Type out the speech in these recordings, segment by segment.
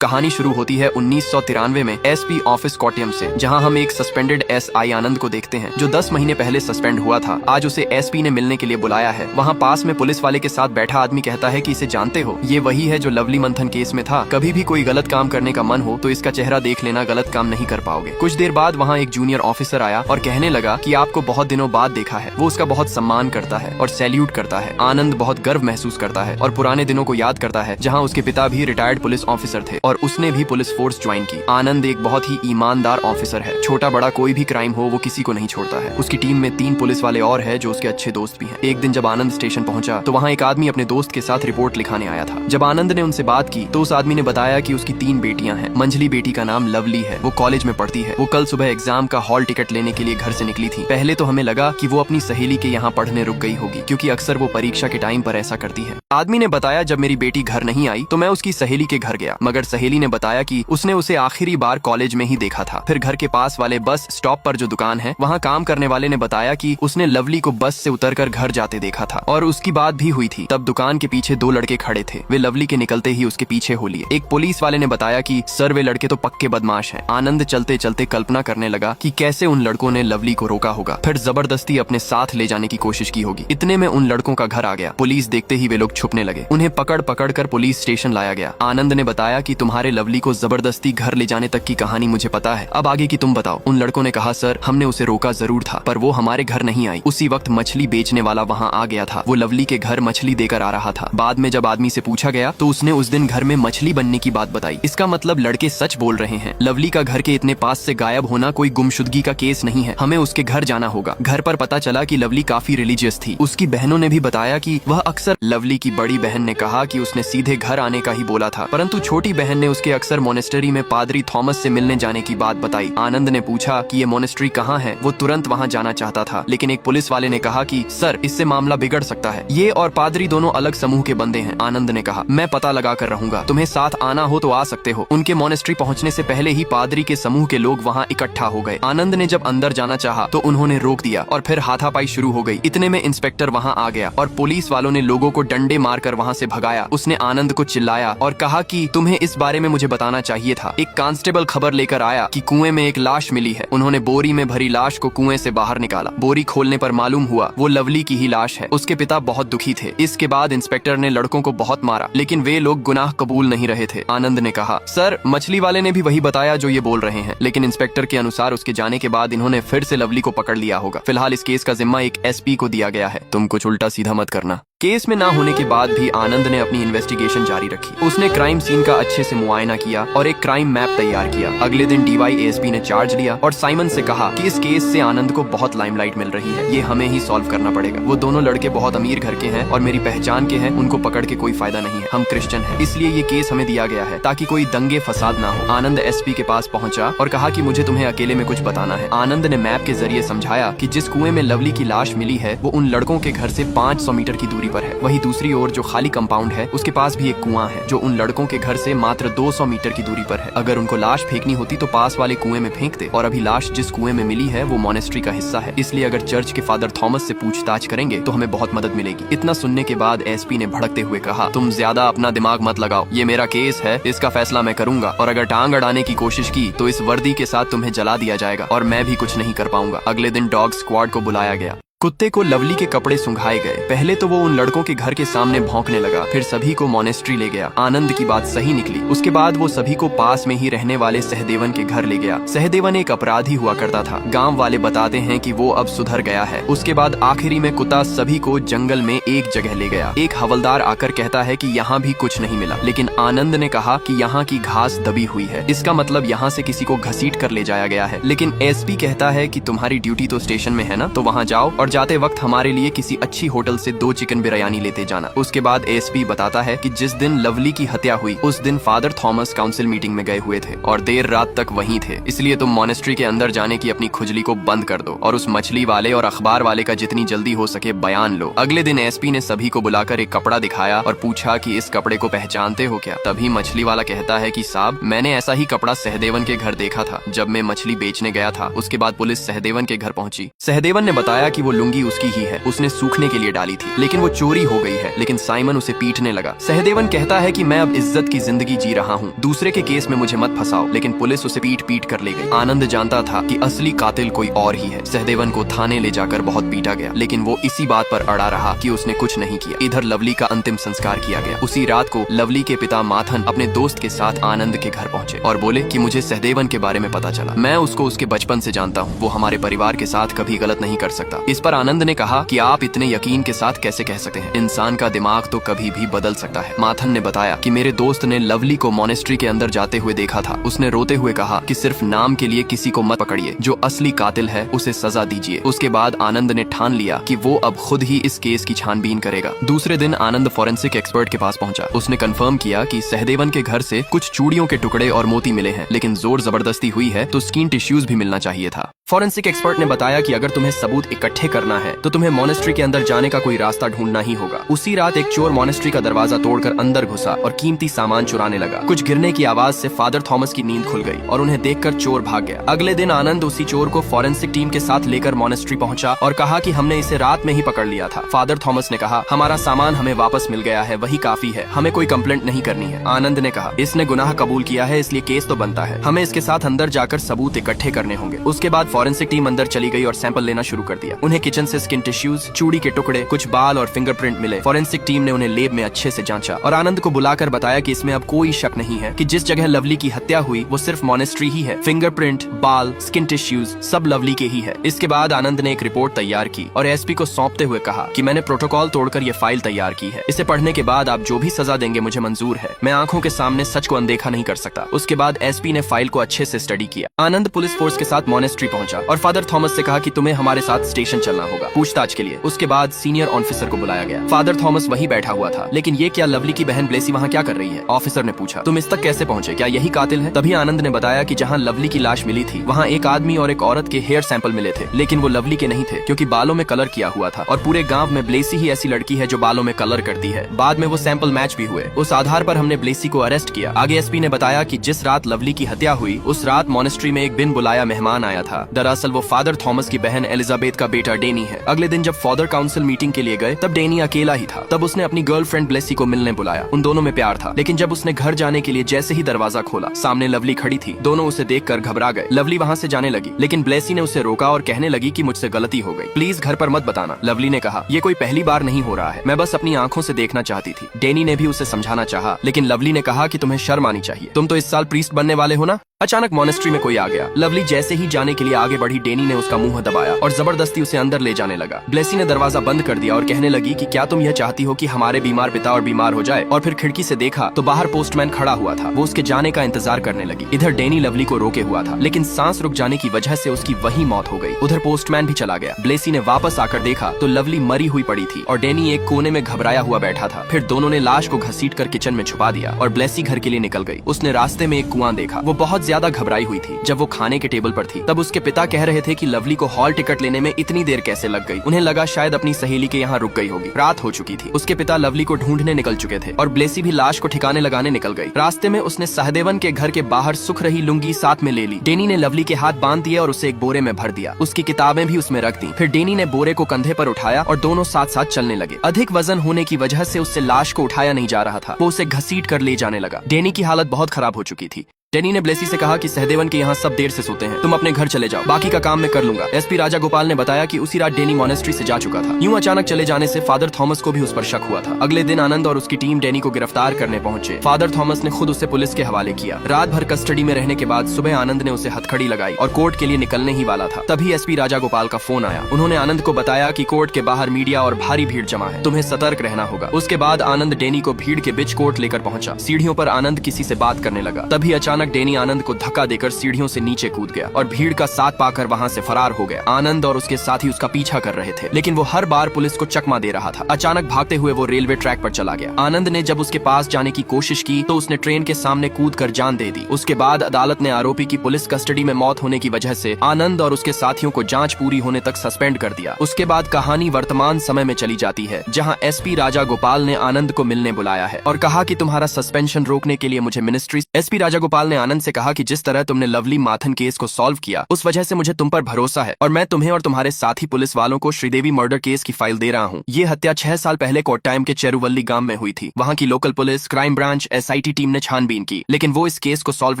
कहानी शुरू होती है 1993 में एसपी ऑफिस कोट्यम से, जहां हम एक सस्पेंडेड एसआई आनंद को देखते हैं जो 10 महीने पहले सस्पेंड हुआ था। आज उसे एसपी ने मिलने के लिए बुलाया है। वहां पास में पुलिस वाले के साथ बैठा आदमी कहता है कि इसे जानते हो, ये वही है जो लवली मंथन केस में था। कभी भी कोई गलत काम करने का मन हो तो इसका चेहरा देख लेना, गलत काम नहीं कर पाओगे। कुछ देर बाद वहाँ एक जूनियर ऑफिसर आया और कहने लगा कि आपको बहुत दिनों बाद देखा है। वो उसका बहुत सम्मान करता है और सैल्यूट करता है। आनंद बहुत गर्व महसूस करता है और पुराने दिनों को याद करता है जहाँ उसके पिता भी रिटायर्ड पुलिस ऑफिसर थे और उसने भी पुलिस फोर्स ज्वाइन की। आनंद एक बहुत ही ईमानदार ऑफिसर है। छोटा बड़ा कोई भी क्राइम हो वो किसी को नहीं छोड़ता है। उसकी टीम में 3 पुलिस वाले और है जो उसके अच्छे दोस्त भी हैं। एक दिन जब आनंद स्टेशन पहुंचा तो वहाँ एक आदमी अपने दोस्त के साथ रिपोर्ट लिखाने आया था। जब आनंद ने उनसे बात की तो उस आदमी ने बताया कि उसकी 3 बेटियां हैं। मंझली बेटी का नाम लवली है, वो कॉलेज में पढ़ती है। वो कल सुबह एग्जाम का हॉल टिकट लेने के लिए घर से निकली थी। पहले तो हमें लगा कि वो अपनी सहेली के यहाँ पढ़ने रुक गई होगी, क्योंकि अक्सर वो परीक्षा के टाइम पर ऐसा करती है। आदमी ने बताया जब मेरी बेटी घर नहीं आई तो मैं उसकी सहेली के घर गया, मगर सहेली ने बताया कि उसने उसे आखिरी बार कॉलेज में ही देखा था। फिर घर के पास वाले बस स्टॉप पर जो दुकान है वहाँ काम करने वाले ने बताया कि उसने लवली को बस से उतरकर घर जाते देखा था और उसकी बात भी हुई थी। तब दुकान के पीछे 2 लड़के खड़े थे। वे लवली के निकलते ही उसके पीछे हो लिए। एक पुलिस वाले ने बताया कि सर वे लड़के तो पक्के बदमाश हैं। आनंद चलते चलते कल्पना करने लगा कि कैसे उन लड़कों ने लवली को रोका होगा, फिर जबरदस्ती अपने साथ ले जाने की कोशिश की होगी। इतने में उन लड़कों का घर आ गया। पुलिस देखते ही वे लोग छुपने लगे। उन्हें पकड़ पकड़ कर पुलिस स्टेशन लाया गया। आनंद ने बताया कि तुम्हारे लवली को जबरदस्ती घर ले जाने तक की कहानी मुझे पता है, अब आगे की तुम बताओ। उन लड़कों ने कहा सर हमने उसे रोका जरूर था, पर वो हमारे घर नहीं आई। उसी वक्त मछली बेचने वाला वहाँ आ गया था। वो लवली के घर मछली देकर आ रहा था। बाद में जब आदमी से पूछा गया तो उसने उस दिन घर में मछली बनने की बात बताई। इसका मतलब लड़के सच बोल रहे हैं। लवली का घर के इतने पास से गायब होना कोई गुमशुदगी का केस नहीं है। हमें उसके घर जाना होगा। घर पर पता चला कि लवली काफी रिलीजियस थी। उसकी बहनों ने भी बताया कि वह अक्सर, लवली की बड़ी बहन ने कहा कि उसने सीधे घर आने का ही बोला था, परंतु छोटी बहन ने उसके अक्सर मोनेस्ट्री में पादरी थॉमस से मिलने जाने की बात बताई। आनंद ने पूछा कि ये मोनेस्ट्री कहाँ है। वो तुरंत वहाँ जाना चाहता था, लेकिन एक पुलिस वाले ने कहा कि सर इससे मामला बिगड़ सकता है। ये और पादरी दोनों अलग समूह के बंदे हैं। आनंद ने कहा मैं पता लगा कर रहूंगा, तुम्हें साथ आना हो तो आ सकते हो। उनके मोनेस्ट्री पहुँचने से पहले ही पादरी के समूह के लोग वहाँ इकट्ठा हो गए। आनंद ने जब अंदर जाना चाहा तो उन्होंने रोक दिया और फिर हाथापाई शुरू हो गई। इतने में इंस्पेक्टर वहाँ आ गया और पुलिस वालों ने लोगों को डंडे मारकर वहाँ से भगाया। उसने आनंद को चिल्लाया और कहा कि तुम्हें इस बारे में मुझे बताना चाहिए था। एक कांस्टेबल खबर लेकर आया कि कुएं में एक लाश मिली है। उन्होंने बोरी में भरी लाश को कुएं से बाहर निकाला। बोरी खोलने पर मालूम हुआ वो लवली की ही लाश है। उसके पिता बहुत दुखी थे। इसके बाद इंस्पेक्टर ने लड़कों को बहुत मारा, लेकिन वे लोग गुनाह कबूल नहीं रहे थे। आनंद ने कहा सर मछली वाले ने भी वही बताया जो ये बोल रहे हैं, लेकिन इंस्पेक्टर के अनुसार उसके जाने के बाद इन्होंने फिर से लवली को पकड़ लिया होगा। फिलहाल इस केस का जिम्मा एक एसपी को दिया गया है। तुम कुछ उल्टा सीधा मत करना। केस में ना होने के बाद भी आनंद ने अपनी इन्वेस्टिगेशन जारी रखी। उसने क्राइम सीन का अच्छे से मुआयना किया और एक क्राइम मैप तैयार किया। अगले दिन डीवाई-एएसपी ने चार्ज लिया और साइमन से कहा कि इस केस से आनंद को बहुत लाइमलाइट मिल रही है, ये हमें ही सॉल्व करना पड़ेगा। वो दोनों लड़के बहुत अमीर घर के हैं और मेरी पहचान के हैं, उनको पकड़ के कोई फायदा नहीं है। हम क्रिश्चियन हैं, इसलिए ये केस हमें दिया गया है ताकि कोई दंगे फसाद ना हो। आनंद एसपी के पास पहुंचा और कहा कि मुझे तुम्हें अकेले में कुछ बताना है। आनंद ने मैप के जरिए समझाया कि जिस कुएं में लवली की लाश मिली है वो उन लड़कों के घर से 500 मीटर की दूरी पर है। वही दूसरी और जो खाली कंपाउंड है उसके पास भी एक कुआं है जो उन लड़कों के घर से मात्र 200 मीटर की दूरी पर है। अगर उनको लाश फेंकनी होती तो पास वाले कुएं में फेंकते, और अभी लाश जिस कुएं में मिली है वो मोनेस्ट्री का हिस्सा है, इसलिए अगर चर्च के फादर थॉमस से पूछताछ करेंगे तो हमें बहुत मदद मिलेगी। इतना सुनने के बाद एसपी ने भड़कते हुए कहा तुम ज्यादा अपना दिमाग मत लगाओ, ये मेरा केस है, इसका फैसला मैं करूंगा, और अगर टांग अड़ाने की कोशिश की तो इस वर्दी के साथ तुम्हें जला दिया जाएगा और मैं भी कुछ नहीं कर पाऊंगा। अगले दिन डॉग स्क्वाड को बुलाया गया। कुत्ते को लवली के कपड़े सुंघाए गए। पहले तो वो उन लड़कों के घर के सामने भौंकने लगा, फिर सभी को मोनेस्ट्री ले गया। आनंद की बात सही निकली। उसके बाद वो सभी को पास में ही रहने वाले सहदेवन के घर ले गया। सहदेवन एक अपराधी हुआ करता था। गांव वाले बताते हैं कि वो अब सुधर गया है। उसके बाद आखिरी में कुत्ता सभी को जंगल में एक जगह ले गया। एक हवलदार आकर कहता है कि यहाँ भी कुछ नहीं मिला, लेकिन आनंद ने कहा कि यहाँ की घास दबी हुई है, इसका मतलब यहाँ से किसी को घसीट कर ले जाया गया है। लेकिन एसपी कहता है कि तुम्हारी ड्यूटी तो स्टेशन में है ना, तो वहाँ जाओ और जाते वक्त हमारे लिए किसी अच्छी होटल से 2 चिकन बिरयानी लेते जाना। उसके बाद एसपी बताता है कि जिस दिन लवली की हत्या हुई उस दिन फादर थॉमस काउंसिल मीटिंग में गए हुए थे और देर रात तक वहीं थे, इसलिए तुम मोनेस्ट्री के अंदर जाने की अपनी खुजली को बंद कर दो और उस मछली वाले और अखबार वाले का जितनी जल्दी हो सके बयान लो। अगले दिन एसपी ने सभी को बुलाकर एक कपड़ा दिखाया और पूछा कि इस कपड़े को पहचानते हो क्या। तभी मछली वाला कहता है कि साहब मैंने ऐसा ही कपड़ा सहदेवन के घर देखा था जब मैं मछली बेचने गया था। उसके बाद पुलिस सहदेवन के घर पहुंची। सहदेवन ने बताया कि वो लुंगी उसकी ही है, उसने सूखने के लिए डाली थी, लेकिन वो चोरी हो गई है। लेकिन साइमन उसे पीटने लगा। सहदेवन कहता है कि मैं अब इज्जत की जिंदगी जी रहा हूँ, दूसरे के केस में मुझे मत फंसाओ। लेकिन पुलिस उसे पीट पीट कर ले गई। आनंद जानता था कि असली कातिल कोई और ही है। सहदेवन को थाने ले जाकर बहुत पीटा गया, लेकिन वो इसी बात पर अड़ा रहा कि उसने कुछ नहीं किया। इधर लवली का अंतिम संस्कार किया गया। उसी रात को लवली के पिता माथन अपने दोस्त के साथ आनंद के घर पहुंचे और बोले कि मुझे सहदेवन के बारे में पता चला। मैं उसको उसके बचपन से जानता हूँ, वो हमारे परिवार के साथ कभी गलत नहीं कर सकता। इस पर आनंद ने कहा कि आप इतने यकीन के साथ कैसे कह सकते हैं, इंसान का दिमाग तो कभी भी बदल सकता है। माथन ने बताया कि मेरे दोस्त ने लवली को मॉनेस्ट्री के अंदर जाते हुए देखा था। उसने रोते हुए कहा कि सिर्फ नाम के लिए किसी को मत पकड़िए, जो असली कातिल है उसे सजा दीजिए। उसके बाद आनंद ने ठान लिया कि वो अब खुद ही इस केस की छानबीन करेगा। दूसरे दिन आनंद फॉरेंसिक एक्सपर्ट के पास पहुंचा। उसने कंफर्म किया कि सहदेवन के घर से कुछ चूड़ियों के टुकड़े और मोती मिले हैं, लेकिन जोर जबरदस्ती हुई है तो स्किन टिश्यूज भी मिलना चाहिए था। फॉरेंसिक एक्सपर्ट ने बताया कि अगर तुम्हें सबूत इकट्ठे करना है तो तुम्हें मॉनेस्ट्री के अंदर जाने का कोई रास्ता ढूंढना ही होगा। उसी रात एक चोर मॉनेस्ट्री का दरवाजा तोड़कर अंदर घुसा और कीमती सामान चुराने लगा। कुछ गिरने की आवाज से फादर थॉमस की नींद खुल गई और उन्हें देखकर चोर भाग गया। अगले दिन आनंद उसी चोर को फॉरेंसिक टीम के साथ लेकर मॉनेस्ट्री पहुंचा और कहा कि हमने इसे रात में ही पकड़ लिया था। फादर थॉमस ने कहा, हमारा सामान हमें वापस मिल गया है, वही काफी है, हमें कोई कंप्लेंट नहीं करनी है। आनंद ने कहा, इसने गुनाह कबूल किया है, इसलिए केस तो बनता है, हमें इसके साथ अंदर जाकर सबूत इकट्ठे करने होंगे। उसके बाद फॉरेंसिक टीम अंदर चली गई और सैंपल लेना शुरू कर दिया। उन्हें किचन से स्किन टिश्यूज, चूड़ी के टुकड़े, कुछ बाल और फिंगरप्रिंट मिले। फॉरेंसिक टीम ने उन्हें लेब में अच्छे से जांचा और आनंद को बुलाकर बताया कि इसमें अब कोई शक नहीं है कि जिस जगह लवली की हत्या हुई वो सिर्फ मॉनेस्ट्री ही है। फिंगरप्रिंट, बाल, स्किन टिश्यूज सब लवली के ही है। इसके बाद आनंद ने एक रिपोर्ट तैयार की और एसपी को सौंपते हुए कहा कि मैंने प्रोटोकॉल तोड़कर ये फाइल तैयार की है। इसे पढ़ने के बाद आप जो भी सजा देंगे मुझे मंजूर है। मैं आंखों के सामने सच को अनदेखा नहीं कर सकता। उसके बाद एसपी ने फाइल को अच्छे से स्टडी किया। आनंद पुलिस फोर्स के साथ मॉनेस्ट्री पहुंचा और फादर थॉमस से कहा कि तुम्हें हमारे साथ स्टेशन चलना होगा पूछताछ के लिए। उसके बाद सीनियर ऑफिसर को बुलाया गया। फादर थॉमस वहीं बैठा हुआ था। लेकिन ये क्या, लवली की बहन ब्लेसी वहाँ क्या कर रही है? ऑफिसर ने पूछा। तुम इस तक कैसे पहुंचे? क्या यही कातिल है? तभी आनंद ने बताया कि जहाँ लवली की लाश मिली थी वहाँ एक आदमी और एक औरत के हेयर सैंपल मिले थे, लेकिन वो लवली के नहीं थे क्योंकि बालों में कलर किया हुआ था और पूरे गाँव में ब्लेसी ही ऐसी लड़की है जो बालों में कलर करती है। बाद में वो सैंपल मैच भी हुए। उस आधार पर हमने ब्लेसी को अरेस्ट किया। आगे एसपी ने बताया कि जिस रात लवली की हत्या हुई उस रात मॉनेस्ट्री में एक बिन बुलाया मेहमान आया था। दरअसल वो फादर थॉमस की बहन एलिजाबेथ का बेटा डेनी है। अगले दिन जब फादर काउंसिल मीटिंग के लिए गए तब डेनी अकेला ही था। तब उसने अपनी गर्लफ्रेंड ब्लेसी को मिलने बुलाया। उन दोनों में प्यार था, लेकिन जब उसने घर जाने के लिए जैसे ही दरवाजा खोला सामने लवली खड़ी थी। दोनों उसे देखकर घबरा गए। लवली वहाँ से जाने लगी, लेकिन ब्लेसी ने उसे रोका और कहने लगी कि मुझसे गलती हो गई, प्लीज घर पर मत बताना। लवली ने कहा, ये कोई पहली बार नहीं हो रहा है, मैं बस अपनी आंखों से देखना चाहती थी। डेनी ने भी उसे समझाना चाहा, लेकिन लवली ने कहा कि तुम्हें शर्म आनी चाहिए, तुम तो इस साल प्रीस्ट बनने वाले हो ना। अचानक मॉनेस्ट्री में कोई आ गया। लवली जैसे ही जाने के लिए आगे बढ़ी, डेनी ने उसका मुंह दबाया और जबरदस्ती उसे अंदर ले जाने लगा। ब्लेसी ने दरवाजा बंद कर दिया और कहने लगी कि क्या तुम यह चाहती हो कि हमारे बीमार पिता और बीमार हो जाए? और फिर खिड़की से देखा तो बाहर पोस्टमैन खड़ा हुआ था। वो उसके जाने का इंतजार करने लगी। इधर डेनी लवली को रोके हुआ था, लेकिन सांस रुक जाने की वजह से उसकी वही मौत हो गई। उधर पोस्टमैन भी चला गया। ब्लेसी ने वापस आकर देखा तो लवली मरी हुई पड़ी थी और डेनी एक कोने में घबराया हुआ बैठा था। फिर दोनों ने लाश को घसीट कर किचन में छुपा दिया और ब्लेसी घर के लिए निकल गई। उसने रास्ते में एक कुआं देखा। वो बहुत ज्यादा घबराई हुई थी। जब वो खाने के टेबल पर थी तब उसके पिता कह रहे थे कि लवली को हॉल टिकट लेने में इतनी देर कैसे लग गई। उन्हें लगा शायद अपनी सहेली के यहाँ रुक गई होगी। रात हो चुकी थी। उसके पिता लवली को ढूंढने निकल चुके थे और ब्लेसी भी लाश को ठिकाने लगाने निकल गई। रास्ते में उसने सहदेवन के घर के बाहर सुख रही लुंगी साथ में ले ली। डेनी ने लवली के हाथ बांध दिए और उसे एक बोरे में भर दिया। उसकी किताबें भी उसमें रख दी। फिर डेनी ने बोरे को कंधे पर उठाया और दोनों साथ साथ चलने लगे। अधिक वजन होने की वजह से उससे लाश को उठाया नहीं जा रहा था। वो उसे घसीट कर ले जाने लगा। डेनी की हालत बहुत खराब हो चुकी थी। डेनी ने ब्लेसी से कहा कि सहदेवन के यहाँ सब देर से सोते हैं, तुम अपने घर चले जाओ, बाकी का काम मैं कर लूंगा। एसपी राजा गोपाल ने बताया कि उसी रात डेनी मॉनेस्ट्री से जा चुका था। यूं अचानक चले जाने से फादर थॉमस को भी उस पर शक हुआ था। अगले दिन आनंद और उसकी टीम डेनी को गिरफ्तार करने पहुंचे। फादर थॉमस ने खुद उसे पुलिस के हवाले किया। रात भर कस्टडी में रहने के बाद सुबह आनंद ने उसे हथकड़ी लगाई और कोर्ट के लिए निकलने ही वाला था। तभी एसपी राजा गोपाल का फोन आया। उन्होंने आनंद को बताया कि कोर्ट के बाहर मीडिया और भारी भीड़ जमा है, तुम्हें सतर्क रहना होगा। उसके बाद आनंद डेनी को भीड़ के बीच कोर्ट लेकर पहुंचा। सीढ़ियों पर आनंद किसी से बात करने लगा। तभी अचानक डेनी आनंद को धक्का देकर सीढ़ियों से नीचे कूद गया और भीड़ का साथ पाकर वहां से फरार हो गया। आनंद और उसके साथी उसका पीछा कर रहे थे, लेकिन वो हर बार पुलिस को चकमा दे रहा था। अचानक भागते हुए वो रेलवे ट्रैक पर चला गया। आनंद ने जब उसके पास जाने की कोशिश की तो उसने ट्रेन के सामने कूद कर जान दे दी। उसके बाद अदालत ने आरोपी की पुलिस कस्टडी में मौत होने की वजह से आनंद और उसके साथियों को जांच पूरी होने तक सस्पेंड कर दिया। उसके बाद कहानी वर्तमान समय में चली जाती है, जहाँ एसपी राजा गोपाल ने आनंद को मिलने बुलाया है और कहा कि तुम्हारा सस्पेंशन रोकने के लिए मुझे मिनिस्ट्री। एसपी राजा गोपाल ने ने आनंद से कहा कि जिस तरह तुमने लवली माथन केस को सॉल्व किया उस वजह से मुझे तुम पर भरोसा है और मैं तुम्हें और तुम्हारे साथी पुलिस वालों को श्रीदेवी मर्डर केस की फाइल दे रहा हूँ। ये हत्या 6 साल पहले कोट्टायम के चेरुवल्ली गांव में हुई थी। वहाँ की local police, crime branch, SIT team ने छानबीन की, लेकिन वो इस केस को सॉल्व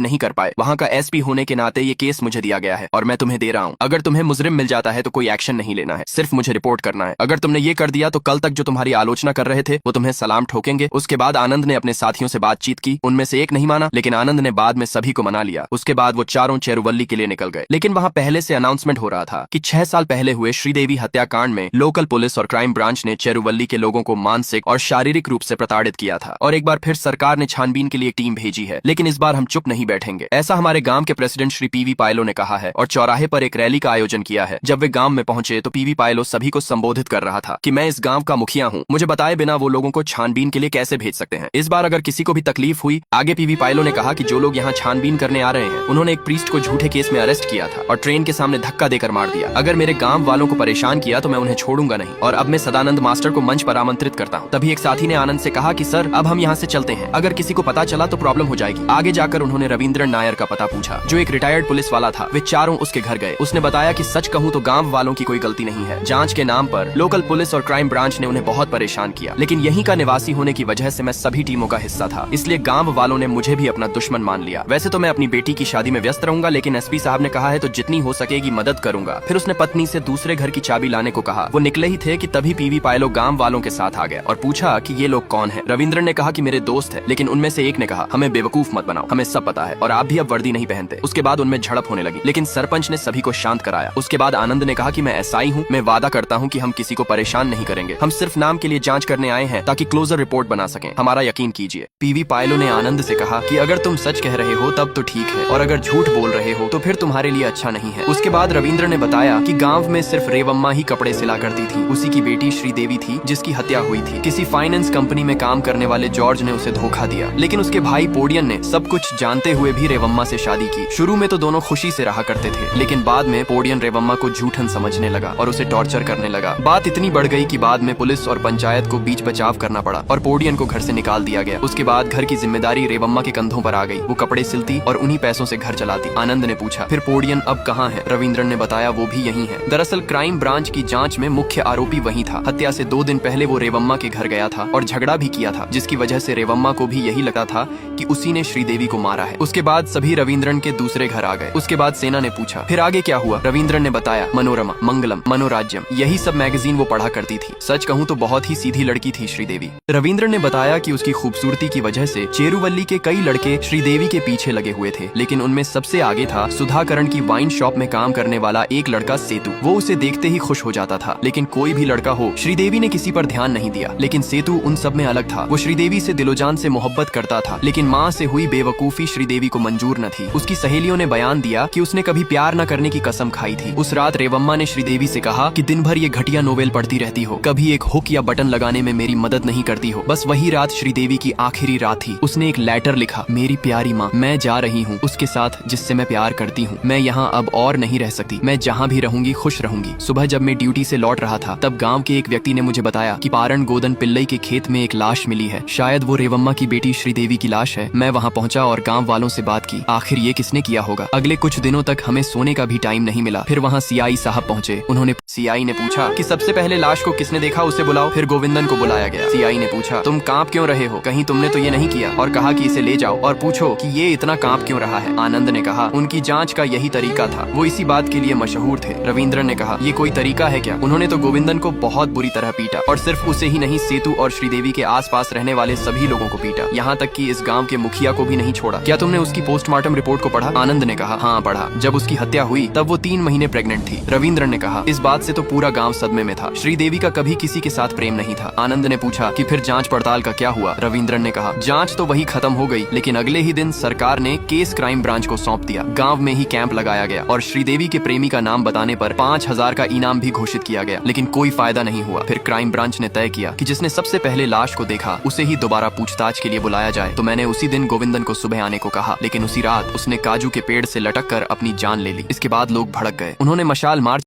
नहीं कर पाए। वहाँ का SP होने के नाते ये केस मुझे दिया गया है और मैं तुम्हें दे रहा हूँ। अगर तुम्हें मुजरिम मिल जाता है तो कोई एक्शन नहीं लेना है, सिर्फ मुझे रिपोर्ट करना है। अगर तुमने ये कर दिया तो कल तक जो तुम्हारी आलोचना कर रहे थे वो तुम्हें सलाम ठोकेंगे। उसके बाद आनंद ने अपने साथियों से बातचीत की। उनमें से एक नहीं माना, लेकिन आनंद ने बाद में सभी को मना लिया। उसके बाद वो चारों चेरुवल्ली के लिए निकल गए। लेकिन वहाँ पहले से अनाउंसमेंट हो रहा था कि 6 साल पहले हुए श्रीदेवी हत्याकांड में लोकल पुलिस और क्राइम ब्रांच ने चेरुवल्ली के लोगों को मानसिक और शारीरिक रूप से प्रताड़ित किया था। और एक बार फिर सरकार ने छानबीन के लिए एक टीम भेजी है, लेकिन इस बार हम चुप नहीं बैठेंगे। ऐसा हमारे गांव के प्रेसिडेंट श्री PV पायलो ने कहा है और चौराहे पर एक रैली का आयोजन किया है। जब वे गांव में पहुंचे तो PV पायलो सभी को संबोधित कर रहा था कि मैं इस गांव का मुखिया हूं, मुझे बताए बिना वो लोगों को छानबीन के लिए कैसे भेज सकते हैं। इस बार अगर किसी को भी तकलीफ हुई, आगे PV पायलो ने कहा कि जो लोग यहाँ छानबीन करने आ रहे हैं उन्होंने एक प्रीस्ट को झूठे केस में अरेस्ट किया था और ट्रेन के सामने धक्का देकर मार दिया। अगर मेरे गांव वालों को परेशान किया तो मैं उन्हें छोड़ूंगा नहीं। और अब मैं सदानंद मास्टर को मंच पर आमंत्रित करता हूँ। तभी एक साथी ने आनंद से कहा कि सर अब हम यहाँ से चलते हैं, अगर किसी को पता चला तो प्रॉब्लम हो जाएगी। आगे जाकर उन्होंने रविंद्रन नायर का पता पूछा जो एक रिटायर्ड पुलिस वाला था। वे चारों उसके घर गए। उसने बताया कि सच कहूँ तो गांव वालों की कोई गलती नहीं है। जांच के नाम पर लोकल पुलिस और क्राइम ब्रांच ने उन्हें बहुत परेशान किया, लेकिन यहीं का निवासी होने की वजह से मैं सभी टीमों का हिस्सा था, इसलिए गांव वालों ने मुझे भी अपना दुश्मन मान लिया। वैसे तो मैं अपनी बेटी की शादी में व्यस्त रहूंगा, लेकिन SP साहब ने कहा है तो जितनी हो सकेगी मदद करूंगा। फिर उसने पत्नी से दूसरे घर की चाबी लाने को कहा। वो निकले ही थे कि तभी PV पायलो गांव वालों के साथ आ गया और पूछा कि ये लोग कौन हैं। रविंद्र ने कहा कि मेरे दोस्त है, लेकिन उनमें से एक ने कहा हमें बेवकूफ मत बनाओ, हमें सब पता है और आप भी अब वर्दी नहीं पहनते। उसके बाद उनमें झड़प होने लगी, लेकिन सरपंच ने सभी को शांत कराया। उसके बाद आनंद ने कहा कि मैं SI हूँ, मैं वादा करता हूँ कि हम किसी को परेशान नहीं करेंगे, हम सिर्फ नाम के लिए जांच करने आए हैं ताकि क्लोजर रिपोर्ट बना सकें, हमारा यकीन कीजिए। PV पायलो ने आनंद से कहा कि अगर तुम सच कह रहे हो तब तो ठीक है, और अगर झूठ बोल रहे हो तो फिर तुम्हारे लिए अच्छा नहीं है। उसके बाद रविंद्र ने बताया कि गांव में सिर्फ रेवम्मा ही कपड़े सिला करती थी। उसी की बेटी श्रीदेवी थी जिसकी हत्या हुई थी। किसी फाइनेंस कंपनी में काम करने वाले जॉर्ज ने उसे धोखा दिया, लेकिन उसके भाई पोडियन ने सब कुछ जानते हुए भी रेवम्मा से शादी की। शुरू में तो दोनों खुशी से रहा करते थे, लेकिन बाद में पोडियन रेवम्मा को झूठन समझने लगा और उसे टॉर्चर करने लगा। बात इतनी बढ़ गई कि बाद में पुलिस और पंचायत को बीच बचाव करना पड़ा और पोडियन को घर से निकाल दिया गया। उसके बाद घर की जिम्मेदारी रेवम्मा के कंधों पर आ गई। वो कपड़े सिलती और उन्हीं पैसों से घर चलाती। आनंद ने पूछा फिर पोडियन अब कहाँ है? रविंद्रन ने बताया वो भी यहीं है। दरअसल क्राइम ब्रांच की जांच में मुख्य आरोपी वही था। हत्या से 2 दिन पहले वो रेवम्मा के घर गया था और झगड़ा भी किया था, जिसकी वजह से रेवम्मा को भी यही लगता था कि उसी ने श्रीदेवी को मारा है। उसके बाद सभी रविंद्रन के दूसरे घर आ गए। उसके बाद सेना ने पूछा फिर आगे क्या हुआ? रविंद्रन ने बताया मनोरमा, मंगलम, मनोराज्यम, यही सब मैगजीन वो पढ़ा करती थी। सच कहूँ तो बहुत ही सीधी लड़की थी श्रीदेवी। रविंद्रन ने बताया कि उसकी खूबसूरती की वजह से चेरुवल्ली के कई लड़के श्रीदेवी के पीछे लगे हुए थे, लेकिन उनमें सबसे आगे था सुधाकरण की वाइन शॉप में काम करने वाला एक लड़का सेतु। वो उसे देखते ही खुश हो जाता था, लेकिन कोई भी लड़का हो, श्रीदेवी ने किसी पर ध्यान नहीं दिया। लेकिन सेतु उन सब में अलग था। वो श्रीदेवी से दिलोजान से मोहब्बत करता था, लेकिन माँ से हुई बेवकूफी श्रीदेवी को मंजूर न थी। उसकी सहेलियों ने बयान दिया कि उसने कभी प्यार न करने की कसम खाई थी। उस रात रेवम्मा ने श्रीदेवी से कहा कि दिन भर ये घटिया नोवेल पढ़ती रहती हो, कभी एक हुक या बटन लगाने में मेरी मदद नहीं करती हो। बस वही रात श्रीदेवी की आखिरी रात थी। उसने एक लेटर लिखा, मेरी प्यारी माँ, मैं जा रही हूँ उसके साथ जिससे मैं प्यार करती हूँ। मैं यहाँ अब और नहीं रह सकती। मैं जहाँ भी रहूंगी खुश रहूंगी। सुबह जब मैं ड्यूटी से लौट रहा था तब गांव के एक व्यक्ति ने मुझे बताया कि पारण गोदन पिल्लई के खेत में एक लाश मिली है। शायद वो रेवम्मा की बेटी श्रीदेवी की लाश है। मैं वहाँ पहुँचा और गाँव वालों से बात की। आखिर ये किसने किया होगा? अगले कुछ दिनों तक हमें सोने का भी टाइम नहीं मिला। फिर वहाँ CI साहब पहुँचे। उन्होंने CI ने पूछा कि सबसे पहले लाश को किसने देखा, उसे बुलाओ। फिर गोविंदन को बुलाया गया। CI ने पूछा तुम कांप क्यों रहे हो? कहीं तुमने तो ये नहीं किया? और कहा कि इसे ले जाओ और पूछो कि ये इतना कांप क्यों रहा है। आनंद ने कहा उनकी जांच का यही तरीका था, वो इसी बात के लिए मशहूर थे। रविंद्र ने कहा ये कोई तरीका है क्या? उन्होंने तो गोविंदन को बहुत बुरी तरह पीटा, और सिर्फ उसे ही नहीं, सेतु और श्रीदेवी के आसपास रहने वाले सभी लोगों को पीटा, यहाँ तक कि इस गांव के मुखिया को भी नहीं छोड़ा। क्या तुमने उसकी पोस्टमार्टम रिपोर्ट को पढ़ा? आनंद ने कहा हाँ पढ़ा। जब उसकी हत्या हुई तब वो 3 महीने प्रेग्नेंट थी। रविंद्र ने कहा इस बात से तो पूरा गांव सदमे में था। श्रीदेवी का कभी किसी के साथ प्रेम नहीं था। आनंद ने पूछा कि फिर जांच पड़ताल का क्या हुआ? रविंद्र ने कहा जांच तो वही खत्म हो गई, लेकिन अगले ही दिन सरकार ने केस क्राइम ब्रांच को सौंप दिया। गांव में ही कैंप लगाया गया और श्रीदेवी के प्रेमी का नाम बताने पर 5000 का इनाम भी घोषित किया गया, लेकिन कोई फायदा नहीं हुआ। फिर क्राइम ब्रांच ने तय किया कि जिसने सबसे पहले लाश को देखा उसे ही दोबारा पूछताछ के लिए बुलाया जाए। तो मैंने उसी दिन गोविंदन को सुबह आने को कहा, लेकिन उसी रात उसने काजू के पेड़ से लटक कर अपनी जान ले ली। इसके बाद लोग भड़क गए। उन्होंने मशाल मार